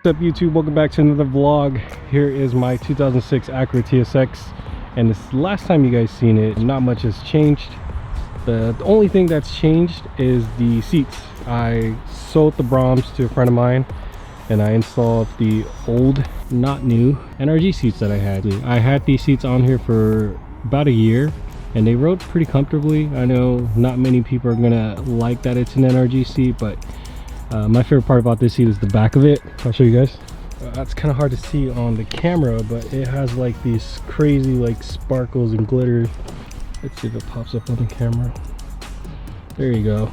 What's up YouTube, welcome back to another vlog. Here is my 2006 ACURA TSX, and this last time you guys seen it, not much has changed. The only thing that's changed is the seats. I sold the Brahms to a friend of mine and I installed the old, not new, NRG seats that I had. I had these seats on here for about a year and they rode pretty comfortably. I know not many people are gonna like that it's an NRG seat, but my favorite part about this seat is the back of it. I'll show you guys. That's kind of hard to see on the camera, but it has like these crazy like sparkles and glitter. Let's see if it pops up on the camera. There you go.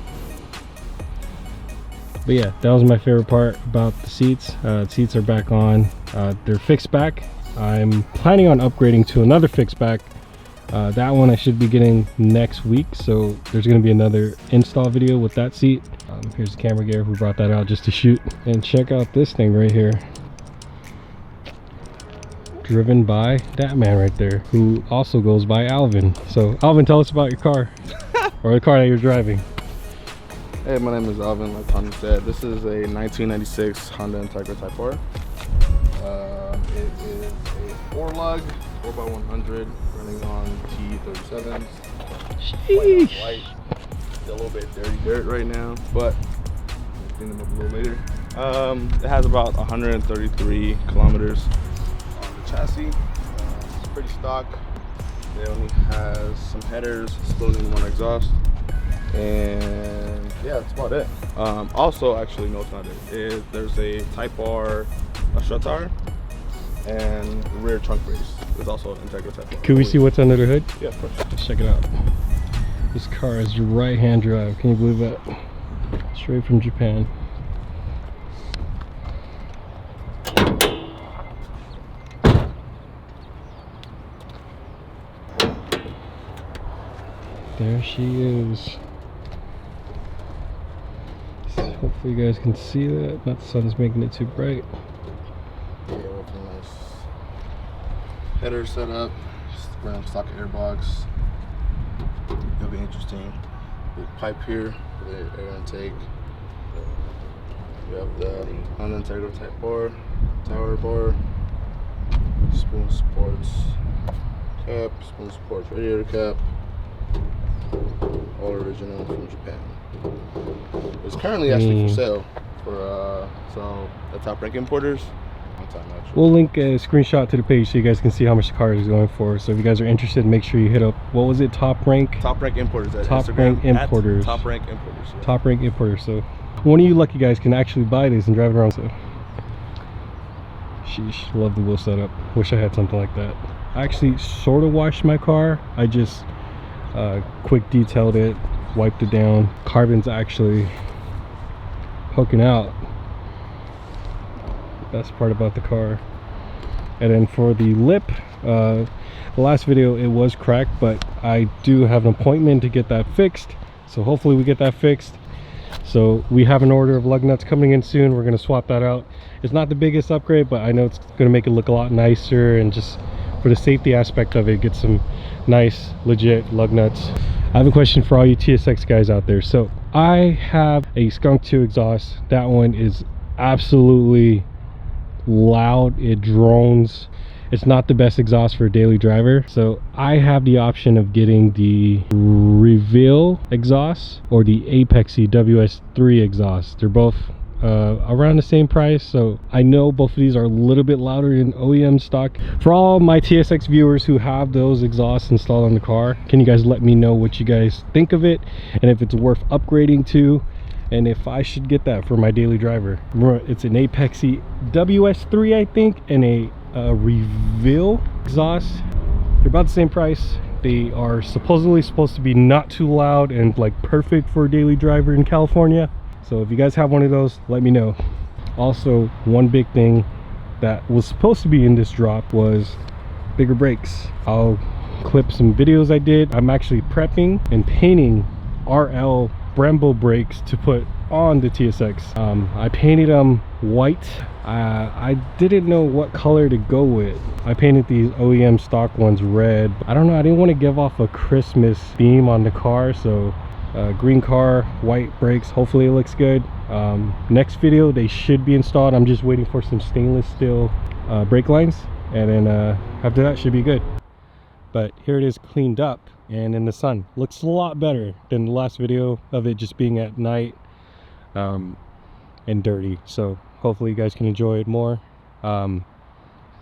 But yeah, that was my favorite part about the seats. Seats are back on. They're fixed back. I'm planning on upgrading to another fixed back. That one I should be getting next week, so there's going to be another install video with that seat. Here's the camera gear. We brought that out just to shoot. And check out this thing right here, driven by that man right there, who also goes by Alvin. So Alvin, tell us about your car or the car that you're driving. Hey, my name is Alvin. Like Tony said, this is a 1996 Honda Integra Type R. It is a 4-lug 4x100 running on T37s. Sheesh. White. A little bit dirty dirt right now, but I'll clean them up a little later. It has about 133 kilometers on the chassis. It's pretty stock. It only has some headers, split in one exhaust, and yeah, that's about it. Also, actually, no, it's not it. There's a Type R strut tire and rear trunk brace. There's also an Integra Type R. Can we see what's under the hood? Yeah, of course. Let's check it out. This car is right-hand drive. Can you believe that? Straight from Japan. There she is. Hopefully you guys can see that. Not the sun's making it too bright. Yeah, with a nice header set up, just random stock airbox. It'll be interesting. The pipe here for the air intake. We have the Honda Integra Type R, tower bar, spoon supports cap, spoon supports radiator cap, all original from Japan. It's currently actually for sale for the top rank importers. We'll link a screenshot to the page so you guys can see how much the car is going for. So if you guys are interested, make sure you hit up, what was it, Top Rank Importers at Top Instagram, Rank Importers. Top Rank Importers. Yeah. Top Rank Importers. So one of you lucky guys can actually buy this and drive it around. So sheesh, love the wheel setup. Wish I had something like that. I actually sort of washed my car. I just quick detailed it, wiped it down. Carbon's actually poking out. Best part about the car. And then for the lip, the last video it was cracked, but I do have an appointment to get that fixed, so hopefully we get that fixed. So we have an order of lug nuts coming in soon. We're going to swap that out. It's not the biggest upgrade, but I know it's going to make it look a lot nicer, and just for the safety aspect of it, get some nice legit lug nuts. I have a question for all you TSX guys out there. So I have a Skunk 2 exhaust. That one is absolutely loud. It drones. It's not the best exhaust for a daily driver, so I have the option of getting the Reveal exhaust or the Apexy WS3 exhaust. They're both around the same price, so I know both of these are a little bit louder than OEM stock. For all my TSX viewers who have those exhausts installed on the car, can you guys let me know what you guys think of it and if it's worth upgrading to, and if I should get that for my daily driver. Remember, it's an Apexy WS3 I think, and a Reveal exhaust. They're about the same price. They are supposedly supposed to be not too loud and like perfect for a daily driver in California. So if you guys have one of those, let me know. Also, one big thing that was supposed to be in this drop was bigger brakes. I'll clip some videos I did. I'm actually prepping and painting RL Brembo brakes to put on the TSX. I painted them white. I didn't know what color to go with. I painted these OEM stock ones red. I don't know, I didn't want to give off a Christmas theme on the car, so green car, white brakes. Hopefully it looks good. Next video they should be installed. I'm just waiting for some stainless steel brake lines, and then after that should be good. But here it is cleaned up and in the sun. Looks a lot better than the last video of it just being at night and dirty. So hopefully you guys can enjoy it more.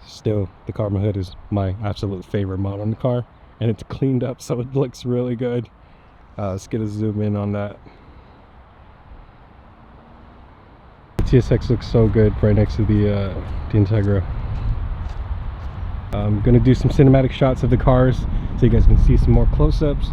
Still, the carbon hood is my absolute favorite mod on the car, and it's cleaned up so it looks really good. Let's get a zoom in on that. TSX looks so good right next to the Integra. I'm gonna do some cinematic shots of the cars so you guys can see some more close-ups.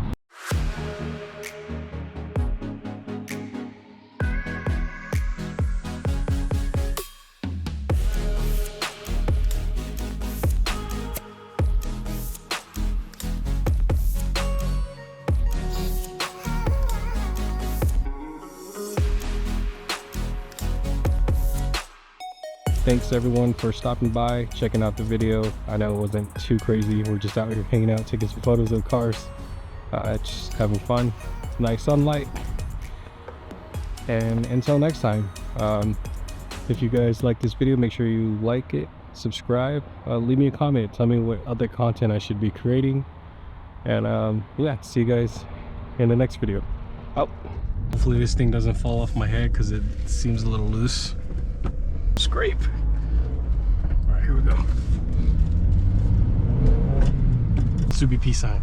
Thanks everyone for stopping by, checking out the video. I know it wasn't too crazy. We're just out here hanging out, taking some photos of the cars. Just having fun. It's nice sunlight. And until next time, if you guys like this video, make sure you like it, subscribe, leave me a comment, tell me what other content I should be creating. And yeah, see you guys in the next video. Oh, hopefully this thing doesn't fall off my head because it seems a little loose. Scrape. All right, here we go. Subi peace sign.